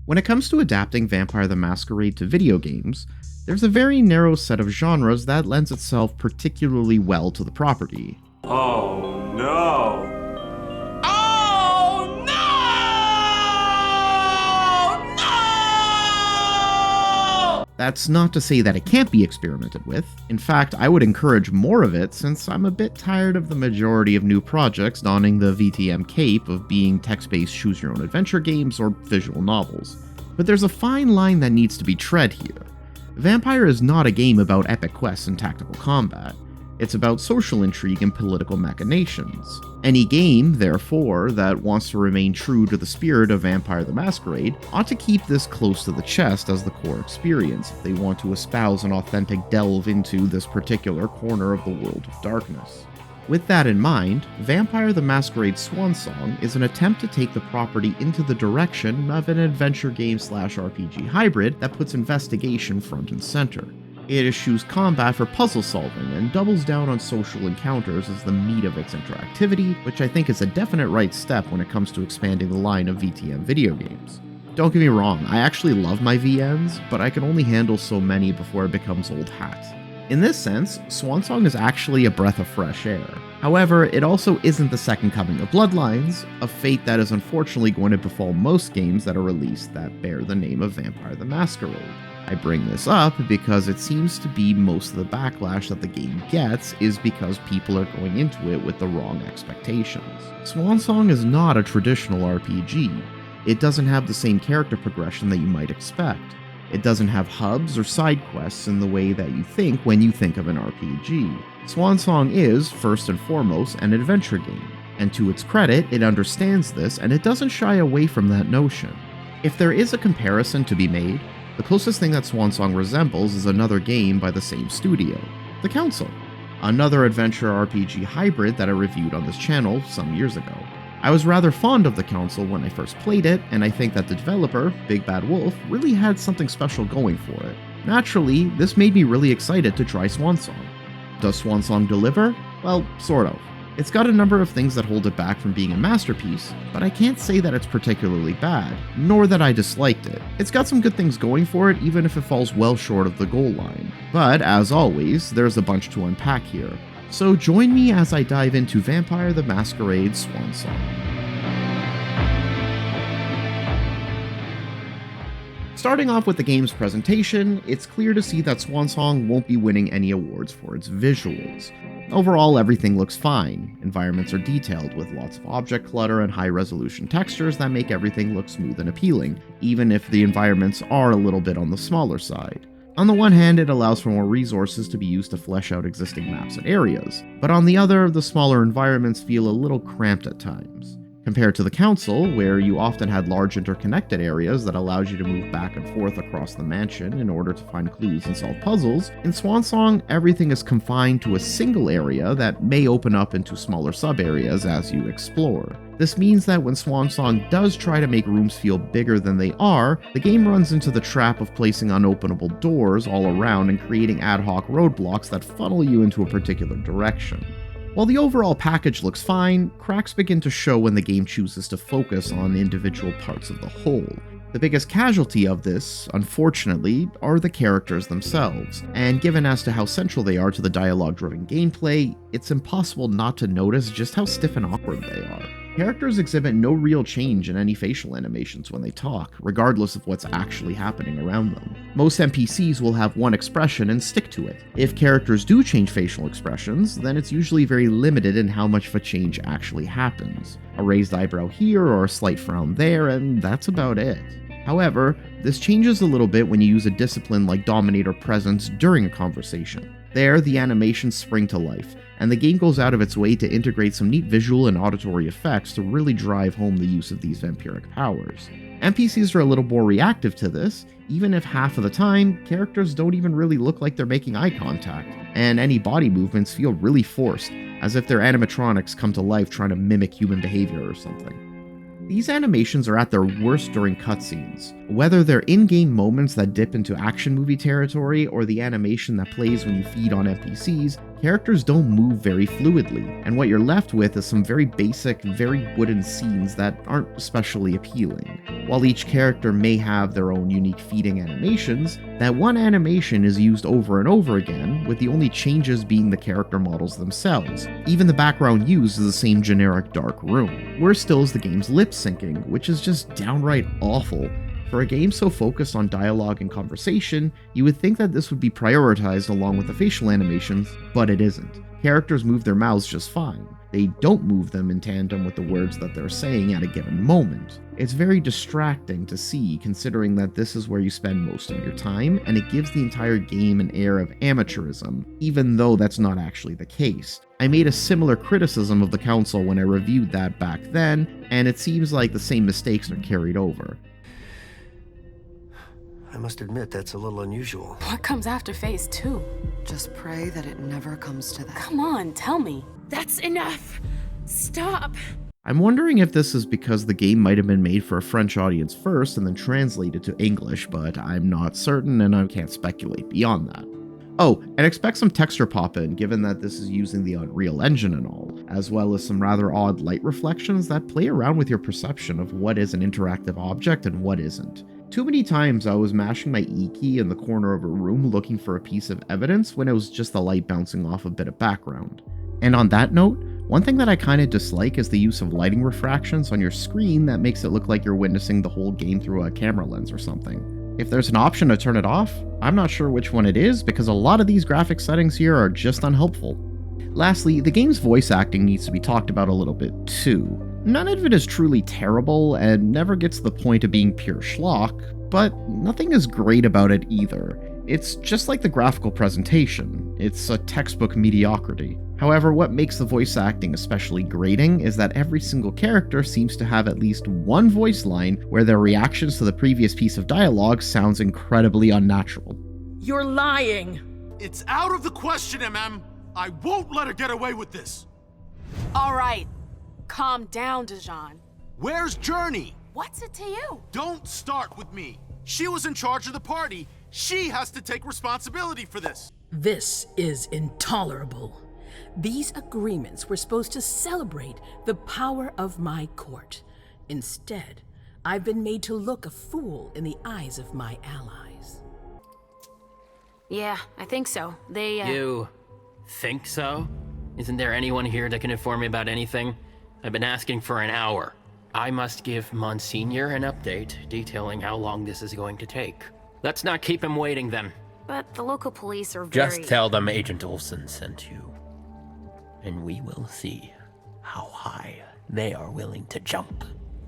When it comes to adapting Vampire the Masquerade to video games, there's a very narrow set of genres that lends itself particularly well to the property. Oh no! Oh no! No! That's not to say that it can't be experimented with. In fact, I would encourage more of it since I'm a bit tired of the majority of new projects donning the VTM cape of being text-based choose-your-own-adventure games or visual novels. But there's a fine line that needs to be tread here. Vampire is not a game about epic quests and tactical combat. It's about social intrigue and political machinations. Any game, therefore, that wants to remain true to the spirit of Vampire the Masquerade ought to keep this close to the chest as the core experience if they want to espouse an authentic delve into this particular corner of the world of darkness. With that in mind, Vampire the Masquerade Swansong is an attempt to take the property into the direction of an adventure game/RPG hybrid that puts investigation front and center. It eschews combat for puzzle solving and doubles down on social encounters as the meat of its interactivity, which I think is a definite right step when it comes to expanding the line of VTM video games. Don't get me wrong, I actually love my VNs, but I can only handle so many before it becomes old hat. In this sense, Swansong is actually a breath of fresh air. However, it also isn't the second coming of Bloodlines, a fate that is unfortunately going to befall most games that are released that bear the name of Vampire the Masquerade. I bring this up because it seems to be most of the backlash that the game gets is because people are going into it with the wrong expectations. Swansong is not a traditional RPG. It doesn't have the same character progression that you might expect. It doesn't have hubs or side quests in the way that you think when you think of an RPG. Swansong is, first and foremost, an adventure game, and to its credit, it understands this and it doesn't shy away from that notion. If there is a comparison to be made, the closest thing that Swansong resembles is another game by the same studio, The Council, another adventure RPG hybrid that I reviewed on this channel some years ago. I was rather fond of The Council when I first played it, and I think that the developer, Big Bad Wolf, really had something special going for it. Naturally, this made me really excited to try Swansong. Does Swansong deliver? Well, sort of. It's got a number of things that hold it back from being a masterpiece, but I can't say that it's particularly bad, nor that I disliked it. It's got some good things going for it, even if it falls well short of the goal line. But, as always, there's a bunch to unpack here. So join me as I dive into Vampire the Masquerade Swansong. Starting off with the game's presentation, it's clear to see that Swansong won't be winning any awards for its visuals. Overall, everything looks fine. Environments are detailed with lots of object clutter and high-resolution textures that make everything look smooth and appealing, even if the environments are a little bit on the smaller side. On the one hand, it allows for more resources to be used to flesh out existing maps and areas, but on the other, the smaller environments feel a little cramped at times. Compared to the Council, where you often had large interconnected areas that allowed you to move back and forth across the mansion in order to find clues and solve puzzles, in Swansong, everything is confined to a single area that may open up into smaller sub-areas as you explore. This means that when Swansong does try to make rooms feel bigger than they are, the game runs into the trap of placing unopenable doors all around and creating ad hoc roadblocks that funnel you into a particular direction. While the overall package looks fine, cracks begin to show when the game chooses to focus on individual parts of the whole. The biggest casualty of this, unfortunately, are the characters themselves, and given as to how central they are to the dialogue-driven gameplay, it's impossible not to notice just how stiff and awkward they are. Characters exhibit no real change in any facial animations when they talk, regardless of what's actually happening around them. Most NPCs will have one expression and stick to it. If characters do change facial expressions, then it's usually very limited in how much of a change actually happens. A raised eyebrow here or a slight frown there, and that's about it. However, this changes a little bit when you use a discipline like Dominator Presence during a conversation. There, the animations spring to life, and the game goes out of its way to integrate some neat visual and auditory effects to really drive home the use of these vampiric powers. NPCs are a little more reactive to this, even if half of the time, characters don't even really look like they're making eye contact, and any body movements feel really forced, as if their animatronics come to life trying to mimic human behavior or something. These animations are at their worst during cutscenes. Whether they're in-game moments that dip into action movie territory or the animation that plays when you feed on NPCs, Characters don't move very fluidly, and what you're left with is some very basic, very wooden scenes that aren't especially appealing. While each character may have their own unique feeding animations, that one animation is used over and over again, with the only changes being the character models themselves. Even the background used is the same generic dark room. Worse still is the game's lip syncing, which is just downright awful. For a game so focused on dialogue and conversation, you would think that this would be prioritized along with the facial animations, but it isn't. Characters move their mouths just fine. They don't move them in tandem with the words that they're saying at a given moment. It's very distracting to see, considering that this is where you spend most of your time, and it gives the entire game an air of amateurism, even though that's not actually the case. I made a similar criticism of the console when I reviewed that back then, and it seems like the same mistakes are carried over. I must admit, that's a little unusual. What comes after phase 2? Just pray that it never comes to that. Come on, tell me. That's enough. Stop. I'm wondering if this is because the game might have been made for a French audience first and then translated to English, but I'm not certain and I can't speculate beyond that. Oh, and expect some texture pop-in, given that this is using the Unreal Engine and all, as well as some rather odd light reflections that play around with your perception of what is an interactive object and what isn't. Too many times I was mashing my E key in the corner of a room looking for a piece of evidence when it was just the light bouncing off a bit of background. And on that note, one thing that I kinda dislike is the use of lighting refractions on your screen that makes it look like you're witnessing the whole game through a camera lens or something. If there's an option to turn it off, I'm not sure which one it is because a lot of these graphic settings here are just unhelpful. Lastly, the game's voice acting needs to be talked about a little bit too. None of it is truly terrible and never gets to the point of being pure schlock, but nothing is great about it either. It's just like the graphical presentation. It's a textbook mediocrity. However, what makes the voice acting especially grating is that every single character seems to have at least one voice line where their reactions to the previous piece of dialogue sounds incredibly unnatural. You're lying. It's out of the question, MM. I won't let her get away with this. All right. Calm down, Dijon. Where's Journey? What's it to you? Don't start with me. She was in charge of the party. She has to take responsibility for this. This is intolerable. These agreements were supposed to celebrate the power of my court. Instead, I've been made to look a fool in the eyes of my allies. Yeah, I think so. You think so? Isn't there anyone here that can inform me about anything? I've been asking for an hour. I must give Monsignor an update detailing how long this is going to take. Let's not keep him waiting then. But the local police are Just tell them Agent Olsen sent you. And we will see how high they are willing to jump.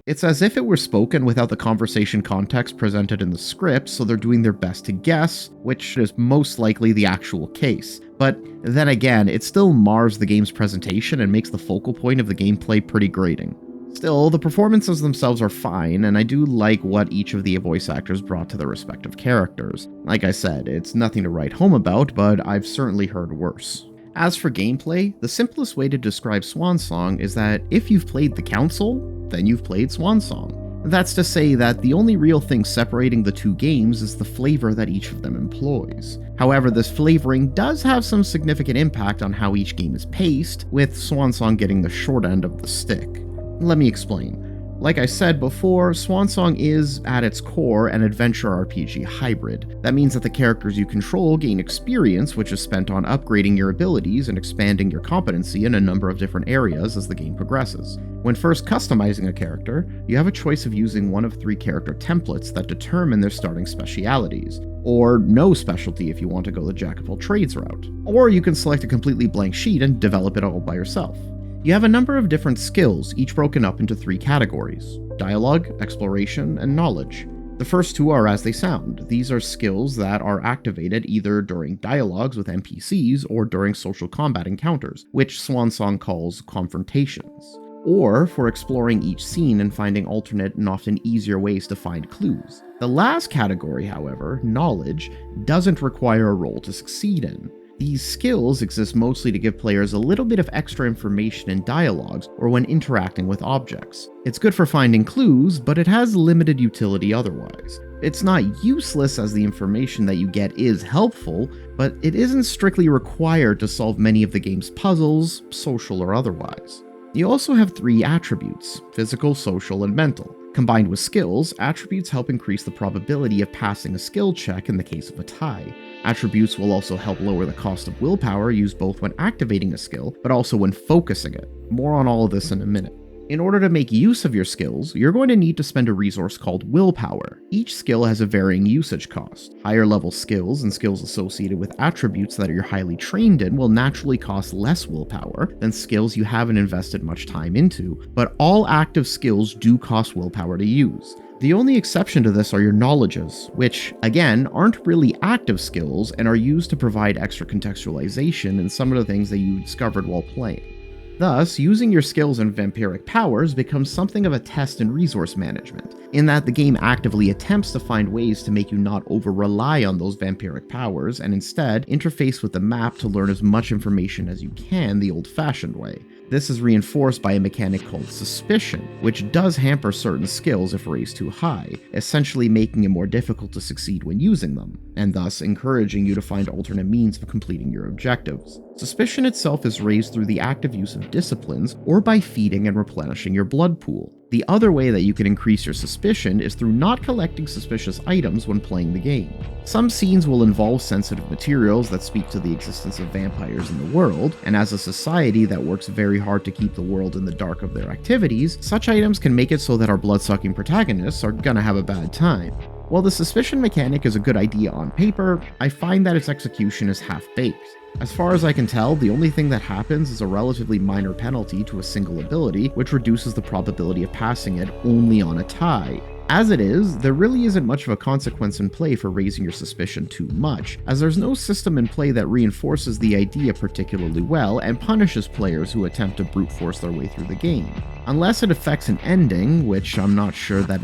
It's as if it were spoken without the conversation context presented in the script, so they're doing their best to guess, which is most likely the actual case. But then again, it still mars the game's presentation and makes the focal point of the gameplay pretty grating. Still, the performances themselves are fine, and I do like what each of the voice actors brought to their respective characters. Like I said, it's nothing to write home about, but I've certainly heard worse. As for gameplay, the simplest way to describe Swansong is that if you've played the Council, then you've played Swansong. That's to say that the only real thing separating the two games is the flavor that each of them employs. However, this flavoring does have some significant impact on how each game is paced, with Swansong getting the short end of the stick. Let me explain. Like I said before, Swansong is, at its core, an adventure RPG hybrid. That means that the characters you control gain experience, which is spent on upgrading your abilities and expanding your competency in a number of different areas as the game progresses. When first customizing a character, you have a choice of using one of 3 character templates that determine their starting specialities, or no specialty if you want to go the jack-of-all-trades route. Or you can select a completely blank sheet and develop it all by yourself. You have a number of different skills, each broken up into 3 categories: dialogue, exploration, and knowledge. The first 2 are as they sound. These are skills that are activated either during dialogues with NPCs or during social combat encounters, which Swansong calls Confronations, or for exploring each scene and finding alternate and often easier ways to find clues. The last category, however, knowledge, doesn't require a role to succeed in. These skills exist mostly to give players a little bit of extra information in dialogues or when interacting with objects. It's good for finding clues, but it has limited utility otherwise. It's not useless, as the information that you get is helpful, but it isn't strictly required to solve many of the game's puzzles, social or otherwise. You also have 3 attributes: physical, social, and mental. Combined with skills, attributes help increase the probability of passing a skill check in the case of a tie. Attributes will also help lower the cost of willpower used both when activating a skill, but also when focusing it. More on all of this in a minute. In order to make use of your skills, you're going to need to spend a resource called willpower. Each skill has a varying usage cost. Higher level skills and skills associated with attributes that you're highly trained in will naturally cost less willpower than skills you haven't invested much time into, but all active skills do cost willpower to use. The only exception to this are your knowledges, which, again, aren't really active skills and are used to provide extra contextualization in some of the things that you discovered while playing. Thus, using your skills and vampiric powers becomes something of a test in resource management, in that the game actively attempts to find ways to make you not over-rely on those vampiric powers and instead interface with the map to learn as much information as you can the old-fashioned way. This is reinforced by a mechanic called suspicion, which does hamper certain skills if raised too high, essentially making it more difficult to succeed when using them, and thus encouraging you to find alternate means of completing your objectives. Suspicion itself is raised through the active use of disciplines or by feeding and replenishing your blood pool. The other way that you can increase your suspicion is through not collecting suspicious items when playing the game. Some scenes will involve sensitive materials that speak to the existence of vampires in the world, and as a society that works very hard to keep the world in the dark of their activities, such items can make it so that our blood-sucking protagonists are gonna have a bad time. While the suspicion mechanic is a good idea on paper, I find that its execution is half-baked. As far as I can tell, the only thing that happens is a relatively minor penalty to a single ability, which reduces the probability of passing it only on a tie. As it is, there really isn't much of a consequence in play for raising your suspicion too much, as there's no system in play that reinforces the idea particularly well and punishes players who attempt to brute force their way through the game. Unless it affects an ending, which I'm not sure that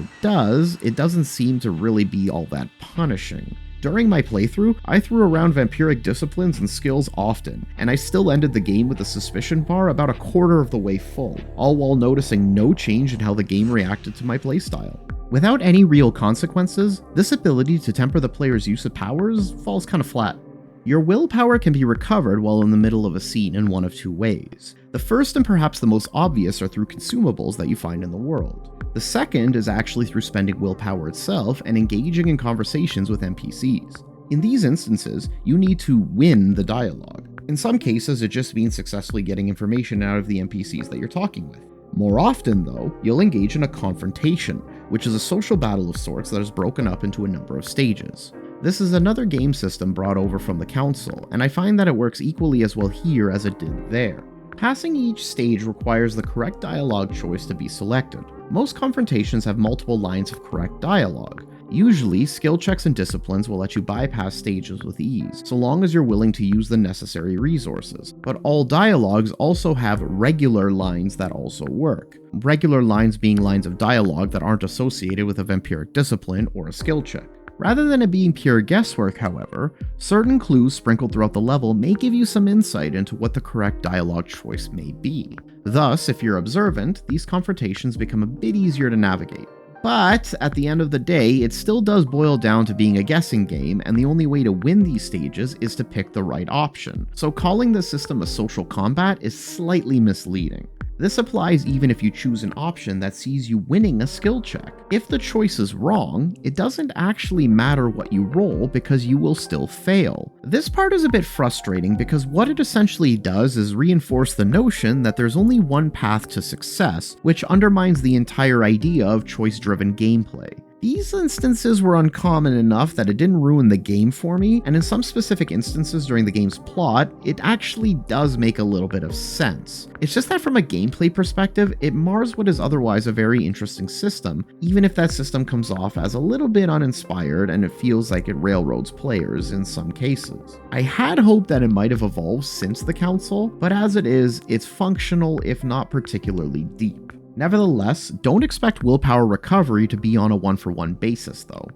it doesn't seem to really be all that punishing. During my playthrough, I threw around vampiric disciplines and skills often, and I still ended the game with a suspicion bar about a quarter of the way full, all while noticing no change in how the game reacted to my playstyle. Without any real consequences, this ability to temper the player's use of powers falls kind of flat. Your willpower can be recovered while in the middle of a scene in one of 2 ways. The first and perhaps the most obvious are through consumables that you find in the world. The second is actually through spending willpower itself and engaging in conversations with NPCs. In these instances, you need to win the dialogue. In some cases, it just means successfully getting information out of the NPCs that you're talking with. More often, though, you'll engage in a confrontation, which is a social battle of sorts that is broken up into a number of stages. This is another game system brought over from the Council, and I find that it works equally as well here as it did there. Passing each stage requires the correct dialogue choice to be selected. Most confrontations have multiple lines of correct dialogue. Usually, skill checks and disciplines will let you bypass stages with ease, so long as you're willing to use the necessary resources. But all dialogues also have regular lines that also work. Regular lines being lines of dialogue that aren't associated with a vampiric discipline or a skill check. Rather than it being pure guesswork, however, certain clues sprinkled throughout the level may give you some insight into what the correct dialogue choice may be. Thus, if you're observant, these confrontations become a bit easier to navigate. But at the end of the day, it still does boil down to being a guessing game, and the only way to win these stages is to pick the right option. So calling this system a social combat is slightly misleading. This applies even if you choose an option that sees you winning a skill check. If the choice is wrong, it doesn't actually matter what you roll because you will still fail. This part is a bit frustrating because what it essentially does is reinforce the notion that there's only one path to success, which undermines the entire idea of choice-driven gameplay. These instances were uncommon enough that it didn't ruin the game for me, and in some specific instances during the game's plot, it actually does make a little bit of sense. It's just that from a gameplay perspective, it mars what is otherwise a very interesting system, even if that system comes off as a little bit uninspired and it feels like it railroads players in some cases. I had hoped that it might have evolved since the Council, but as it is, it's functional if not particularly deep. Nevertheless, don't expect willpower recovery to be on a one-for-one basis though.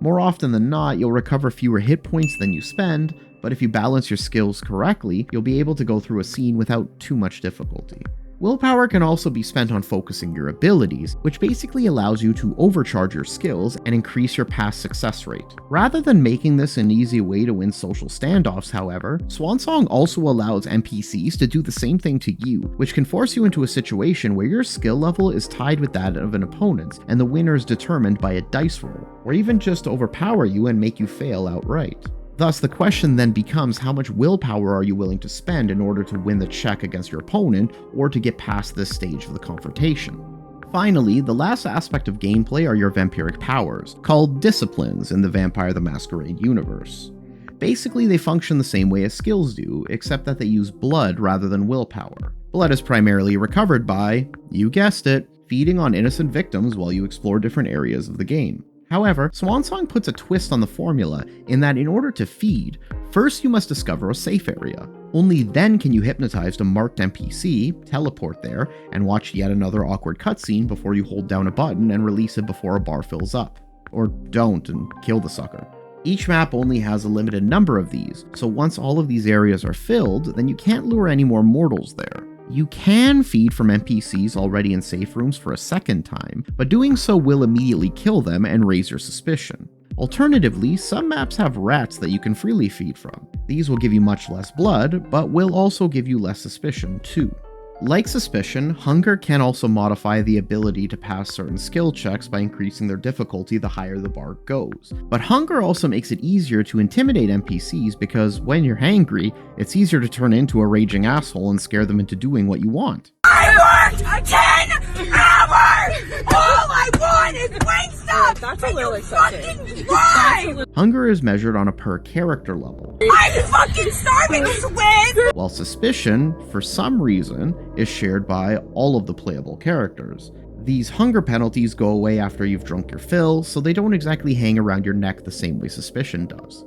More often than not, you'll recover fewer hit points than you spend, but if you balance your skills correctly, you'll be able to go through a scene without too much difficulty. Willpower can also be spent on focusing your abilities, which basically allows you to overcharge your skills and increase your pass success rate. Rather than making this an easy way to win social standoffs, however, Swansong also allows NPCs to do the same thing to you, which can force you into a situation where your skill level is tied with that of an opponent's, and the winner is determined by a dice roll, or even just overpower you and make you fail outright. Thus, the question then becomes, how much willpower are you willing to spend in order to win the check against your opponent, or to get past this stage of the confrontation? Finally, the last aspect of gameplay are your vampiric powers, called disciplines in the Vampire the Masquerade universe. Basically, they function the same way as skills do, except that they use blood rather than willpower. Blood is primarily recovered by, you guessed it, feeding on innocent victims while you explore different areas of the game. However, Swansong puts a twist on the formula in that in order to feed, first you must discover a safe area. Only then can you hypnotize a marked NPC, teleport there, and watch yet another awkward cutscene before you hold down a button and release it before a bar fills up. Or don't and kill the sucker. Each map only has a limited number of these, so once all of these areas are filled, then you can't lure any more mortals there. You can feed from NPCs already in safe rooms for a second time, but doing so will immediately kill them and raise your suspicion. Alternatively, some maps have rats that you can freely feed from. These will give you much less blood, but will also give you less suspicion too. Like suspicion, hunger can also modify the ability to pass certain skill checks by increasing their difficulty the higher the bar goes. But hunger also makes it easier to intimidate NPCs because when you're hangry, it's easier to turn into a raging asshole and scare them into doing what you want. I worked 10 hours! All I want is Wingstop! That's a little excessive. Why? Hunger is measured on a per character level. I'm fucking starving, Swin! While suspicion, for some reason, is shared by all of the playable characters. These hunger penalties go away after you've drunk your fill, so they don't exactly hang around your neck the same way suspicion does.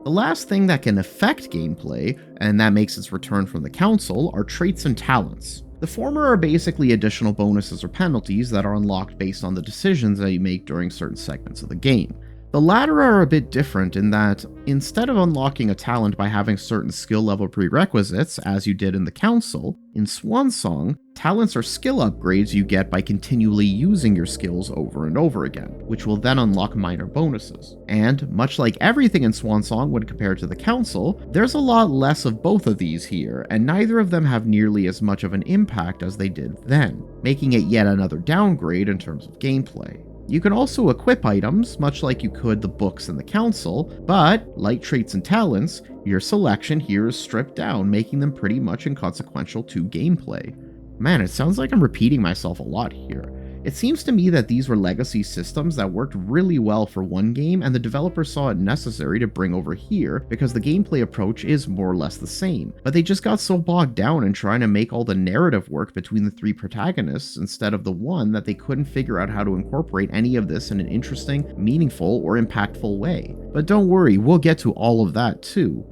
The last thing that can affect gameplay, and that makes its return from the council, are traits and talents. The former are basically additional bonuses or penalties that are unlocked based on the decisions that you make during certain segments of the game. The latter are a bit different in that, instead of unlocking a talent by having certain skill level prerequisites, as you did in the Council, in Swansong, talents are skill upgrades you get by continually using your skills over and over again, which will then unlock minor bonuses. And, much like everything in Swansong when compared to the Council, there's a lot less of both of these here, and neither of them have nearly as much of an impact as they did then, making it yet another downgrade in terms of gameplay. You can also equip items, much like you could the books in the Council, but, like traits and talents, your selection here is stripped down, making them pretty much inconsequential to gameplay. Man, it sounds like I'm repeating myself a lot here. It seems to me that these were legacy systems that worked really well for one game, and the developers saw it necessary to bring over here because the gameplay approach is more or less the same, but they just got so bogged down in trying to make all the narrative work between the three protagonists instead of the one that they couldn't figure out how to incorporate any of this in an interesting, meaningful, or impactful way. But don't worry, we'll get to all of that too.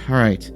Alright,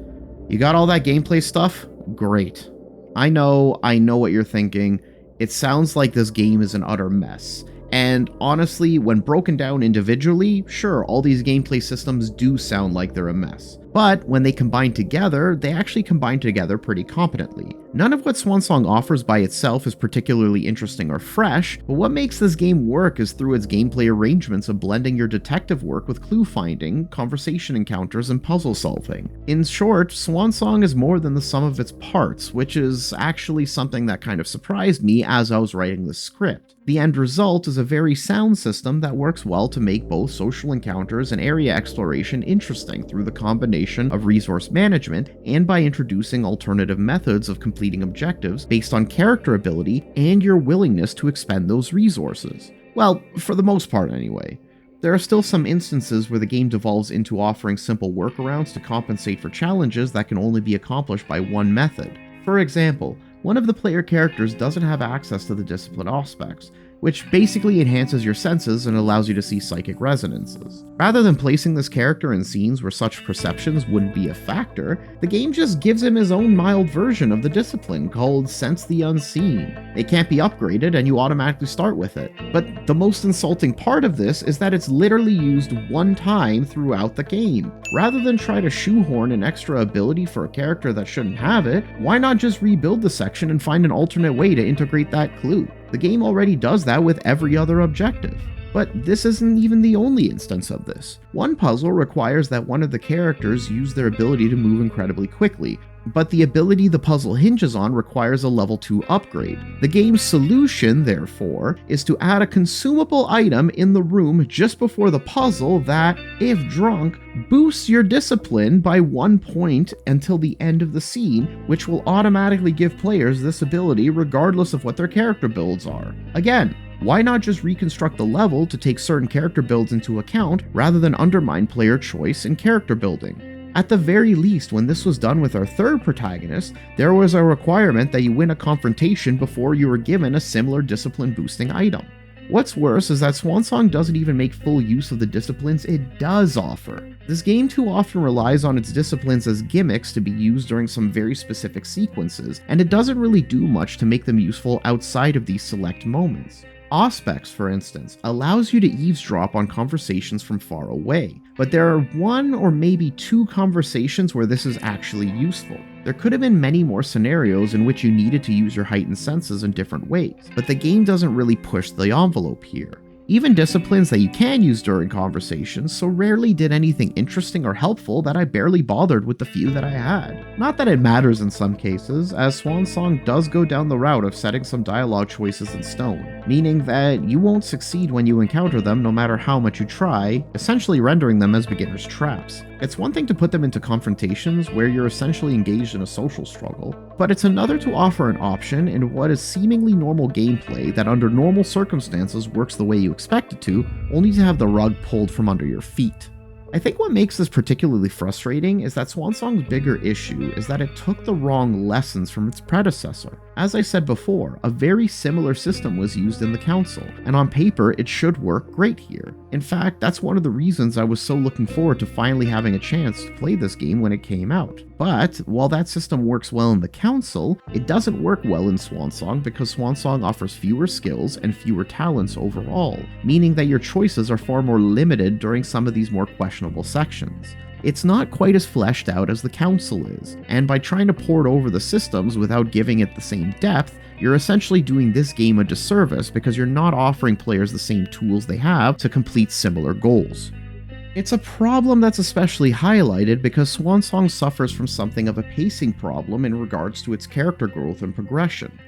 you got all that gameplay stuff? Great. I know what you're thinking. It sounds like this game is an utter mess. And honestly, when broken down individually, sure, all these gameplay systems do sound like they're a mess. But when they combine together, they actually combine together pretty competently. None of what Swansong offers by itself is particularly interesting or fresh, but what makes this game work is through its gameplay arrangements of blending your detective work with clue finding, conversation encounters, and puzzle solving. In short, Swansong is more than the sum of its parts, which is actually something that kind of surprised me as I was writing the script. The end result is a very sound system that works well to make both social encounters and area exploration interesting through the combination of resource management and by introducing alternative methods of completing objectives based on character ability and your willingness to expend those resources. Well, for the most part anyway. There are still some instances where the game devolves into offering simple workarounds to compensate for challenges that can only be accomplished by one method. For example, one of the player characters doesn't have access to the discipline aspects, which basically enhances your senses and allows you to see psychic resonances. Rather than placing this character in scenes where such perceptions wouldn't be a factor, the game just gives him his own mild version of the discipline called Sense the Unseen. It can't be upgraded and you automatically start with it. But the most insulting part of this is that it's literally used one time throughout the game. Rather than try to shoehorn an extra ability for a character that shouldn't have it, why not just rebuild the section and find an alternate way to integrate that clue? The game already does that with every other objective. But this isn't even the only instance of this. One puzzle requires that one of the characters use their ability to move incredibly quickly, but the ability the puzzle hinges on requires a level 2 upgrade. The game's solution, therefore, is to add a consumable item in the room just before the puzzle that, if drunk, boosts your discipline by 1 point until the end of the scene, which will automatically give players this ability regardless of what their character builds are. Again, why not just reconstruct the level to take certain character builds into account rather than undermine player choice in character building? At the very least, when this was done with our third protagonist, there was a requirement that you win a confrontation before you were given a similar discipline boosting item. What's worse is that Swansong doesn't even make full use of the disciplines it does offer. This game too often relies on its disciplines as gimmicks to be used during some very specific sequences, and it doesn't really do much to make them useful outside of these select moments. Auspex, for instance, allows you to eavesdrop on conversations from far away, but there are 1 or maybe 2 conversations where this is actually useful. There could have been many more scenarios in which you needed to use your heightened senses in different ways, but the game doesn't really push the envelope here. Even disciplines that you can use during conversations so rarely did anything interesting or helpful that I barely bothered with the few that I had. Not that it matters in some cases, as Swansong does go down the route of setting some dialogue choices in stone, meaning that you won't succeed when you encounter them no matter how much you try, essentially rendering them as beginner's traps. It's one thing to put them into confrontations where you're essentially engaged in a social struggle, but it's another to offer an option in what is seemingly normal gameplay that under normal circumstances works the way you expect it to, only to have the rug pulled from under your feet. I think what makes this particularly frustrating is that Swansong's bigger issue is that it took the wrong lessons from its predecessor. As I said before, a very similar system was used in the Council, and on paper it should work great here. In fact, that's one of the reasons I was so looking forward to finally having a chance to play this game when it came out. But, while that system works well in the Council, it doesn't work well in Swansong because Swansong offers fewer skills and fewer talents overall, meaning that your choices are far more limited during some of these more questionable sections. It's not quite as fleshed out as the Council is, and by trying to port over the systems without giving it the same depth, you're essentially doing this game a disservice because you're not offering players the same tools they have to complete similar goals. It's a problem that's especially highlighted because Swansong suffers from something of a pacing problem in regards to its character growth and progression.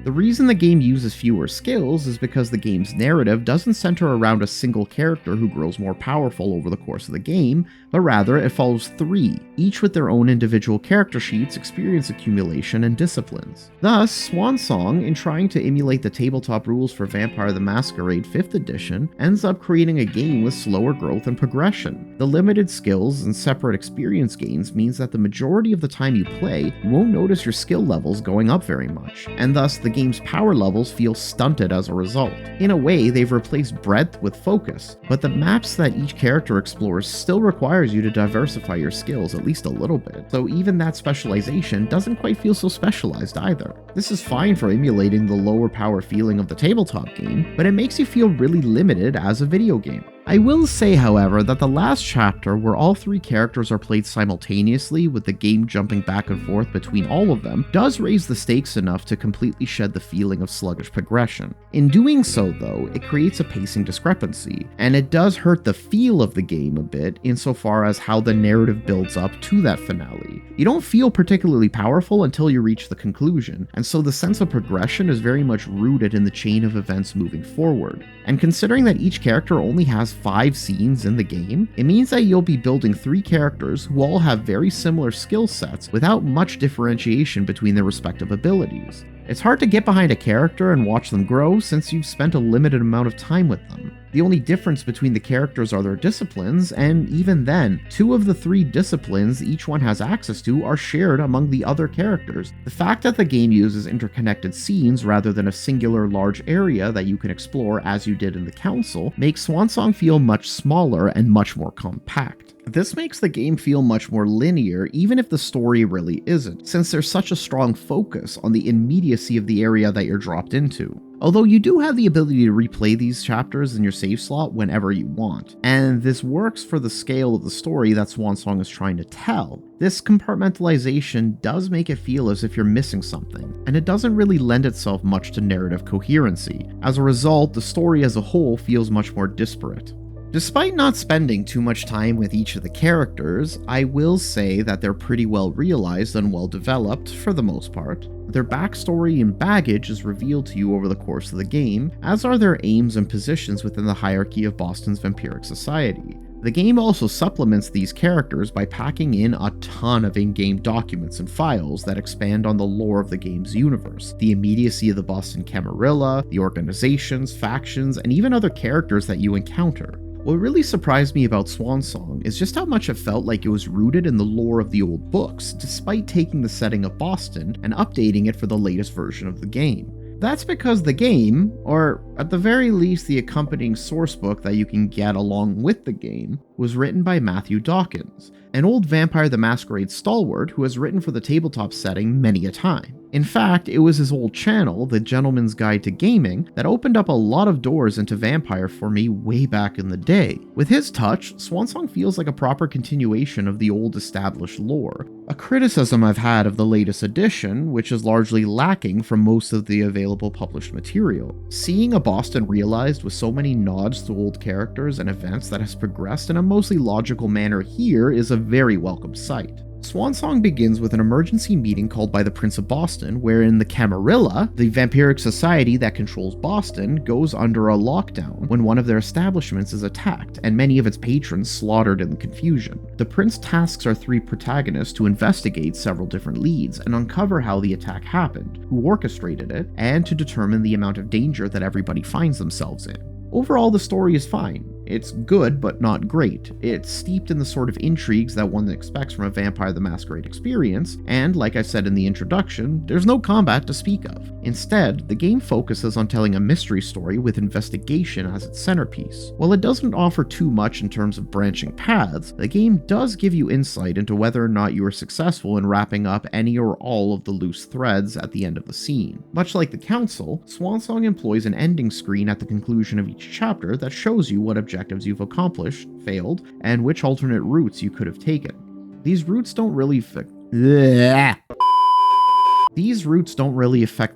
The reason the game uses fewer skills is because the game's narrative doesn't center around a single character who grows more powerful over the course of the game, but rather it follows 3, each with their own individual character sheets, experience accumulation, and disciplines. Thus, Swansong, in trying to emulate the tabletop rules for Vampire the Masquerade 5th edition, ends up creating a game with slower growth and progression. The limited skills and separate experience gains means that the majority of the time you play, you won't notice your skill levels going up very much, and thus the game's power levels feel stunted as a result. In a way, they've replaced breadth with focus, but the maps that each character explores still requires you to diversify your skills at least a little bit, so even that specialization doesn't quite feel so specialized either. This is fine for emulating the lower power feeling of the tabletop game, but it makes you feel really limited as a video game. I will say, however, that the last chapter, where all 3 characters are played simultaneously with the game jumping back and forth between all of them, does raise the stakes enough to completely shed the feeling of sluggish progression. In doing so, though, it creates a pacing discrepancy, and it does hurt the feel of the game a bit insofar as how the narrative builds up to that finale. You don't feel particularly powerful until you reach the conclusion, and so the sense of progression is very much rooted in the chain of events moving forward. And considering that each character only has 5 scenes in the game, it means that you'll be building 3 characters who all have very similar skill sets without much differentiation between their respective abilities. It's hard to get behind a character and watch them grow since you've spent a limited amount of time with them. The only difference between the characters are their disciplines, and even then, 2 of the 3 disciplines each one has access to are shared among the other characters. The fact that the game uses interconnected scenes rather than a singular large area that you can explore as you did in the Council makes Swansong feel much smaller and much more compact. This makes the game feel much more linear, even if the story really isn't, since there's such a strong focus on the immediacy of the area that you're dropped into. Although you do have the ability to replay these chapters in your save slot whenever you want, and this works for the scale of the story that Swansong is trying to tell. This compartmentalization does make it feel as if you're missing something, and it doesn't really lend itself much to narrative coherency. As a result, the story as a whole feels much more disparate. Despite not spending too much time with each of the characters, I will say that they're pretty well realized and well developed for the most part. Their backstory and baggage is revealed to you over the course of the game, as are their aims and positions within the hierarchy of Boston's vampiric society. The game also supplements these characters by packing in a ton of in-game documents and files that expand on the lore of the game's universe, the immediacy of the Boston Camarilla, the organizations, factions, and even other characters that you encounter. What really surprised me about Swansong is just how much it felt like it was rooted in the lore of the old books, despite taking the setting of Boston and updating it for the latest version of the game. That's because the game, or at the very least the accompanying sourcebook that you can get along with the game, was written by Matthew Dawkins, an old Vampire the Masquerade stalwart who has written for the tabletop setting many a time. In fact, it was his old channel, The Gentleman's Guide to Gaming, that opened up a lot of doors into Vampire for me way back in the day. With his touch, Swansong feels like a proper continuation of the old established lore. A criticism I've had of the latest edition, which is largely lacking from most of the available published material. Seeing a Boston realized with so many nods to old characters and events that has progressed in a mostly logical manner here is a very welcome sight. Swansong begins with an emergency meeting called by the Prince of Boston, wherein the Camarilla, the vampiric society that controls Boston, goes under a lockdown when one of their establishments is attacked and many of its patrons slaughtered in the confusion. The Prince tasks our 3 protagonists to investigate several different leads and uncover how the attack happened, who orchestrated it, and to determine the amount of danger that everybody finds themselves in. Overall, the story is fine. It's good, but not great. It's steeped in the sort of intrigues that one expects from a Vampire the Masquerade experience, and like I said in the introduction, there's no combat to speak of. Instead, the game focuses on telling a mystery story with investigation as its centerpiece. While it doesn't offer too much in terms of branching paths, the game does give you insight into whether or not you are successful in wrapping up any or all of the loose threads at the end of the scene. Much like the Council, Swansong employs an ending screen at the conclusion of each chapter that shows you what objectives you've accomplished, failed, and which alternate routes you could have taken. These routes don't really affect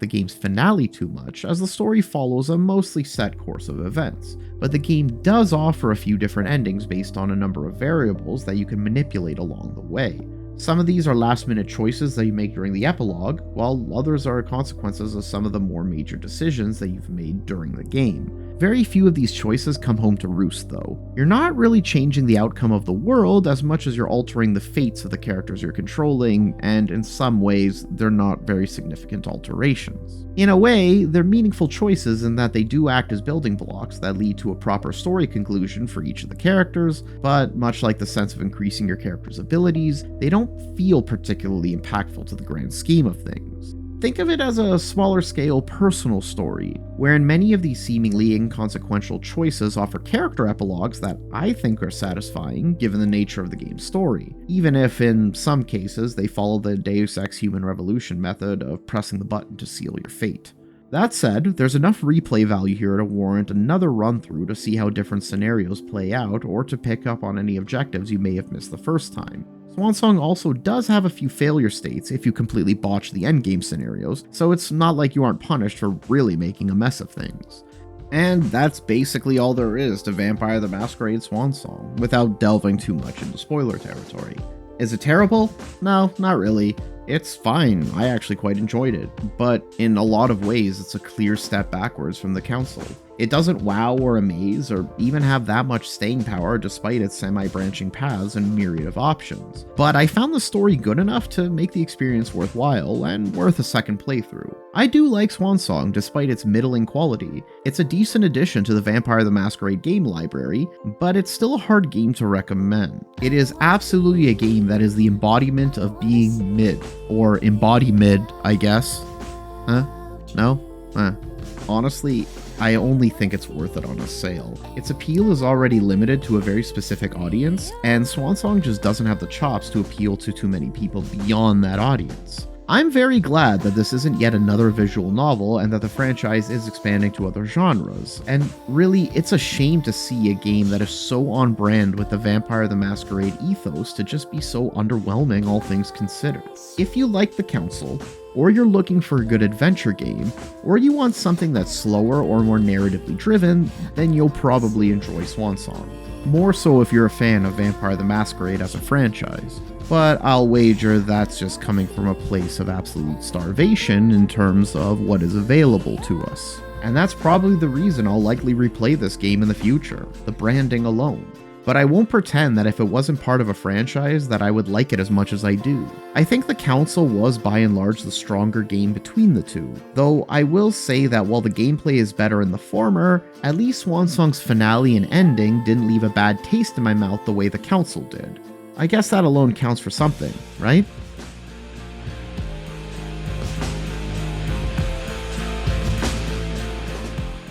the game's finale too much, as the story follows a mostly set course of events, but the game does offer a few different endings based on a number of variables that you can manipulate along the way. Some of these are last-minute choices that you make during the epilogue, while others are consequences of some of the more major decisions that you've made during the game. Very few of these choices come home to roost, though. You're not really changing the outcome of the world as much as you're altering the fates of the characters you're controlling, and in some ways, they're not very significant alterations. In a way, they're meaningful choices in that they do act as building blocks that lead to a proper story conclusion for each of the characters, but much like the sense of increasing your character's abilities, they don't feel particularly impactful to the grand scheme of things. Think of it as a smaller scale personal story, wherein many of these seemingly inconsequential choices offer character epilogues that I think are satisfying given the nature of the game's story, even if in some cases they follow the Deus Ex Human Revolution method of pressing the button to seal your fate. That said, there's enough replay value here to warrant another run through to see how different scenarios play out or to pick up on any objectives you may have missed the first time. Swansong also does have a few failure states if you completely botch the endgame scenarios, so it's not like you aren't punished for really making a mess of things. And that's basically all there is to Vampire the Masquerade Swansong, without delving too much into spoiler territory. Is it terrible? No, not really. It's fine, I actually quite enjoyed it, but in a lot of ways it's a clear step backwards from the Council. It doesn't wow or amaze or even have that much staying power despite its semi-branching paths and myriad of options, but I found the story good enough to make the experience worthwhile and worth a second playthrough. I do like Swansong despite its middling quality. It's a decent addition to the Vampire the Masquerade game library, but it's still a hard game to recommend. It is absolutely a game that is the embodiment of being mid, or embody mid, I guess. Huh? No? Honestly, I only think it's worth it on a sale. Its appeal is already limited to a very specific audience, and Swansong just doesn't have the chops to appeal to too many people beyond that audience. I'm very glad that this isn't yet another visual novel and that the franchise is expanding to other genres, and really, it's a shame to see a game that is so on brand with the Vampire the Masquerade ethos to just be so underwhelming, all things considered. If you like The Council, or you're looking for a good adventure game, or you want something that's slower or more narratively driven, then you'll probably enjoy Swansong. More so if you're a fan of Vampire the Masquerade as a franchise. But I'll wager that's just coming from a place of absolute starvation in terms of what is available to us. And that's probably the reason I'll likely replay this game in the future, the branding alone. But I won't pretend that if it wasn't part of a franchise that I would like it as much as I do. I think The Council was by and large the stronger game between the two, though I will say that while the gameplay is better in the former, at least Swansong's finale and ending didn't leave a bad taste in my mouth the way The Council did. I guess that alone counts for something, right?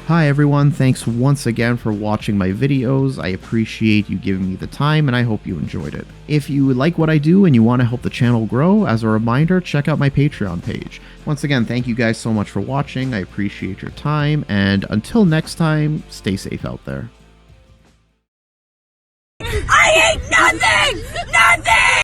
Hi everyone, thanks once again for watching my videos. I appreciate you giving me the time and I hope you enjoyed it. If you like what I do and you want to help the channel grow, as a reminder, check out my Patreon page. Once again, thank you guys so much for watching. I appreciate your time, and until next time, stay safe out there.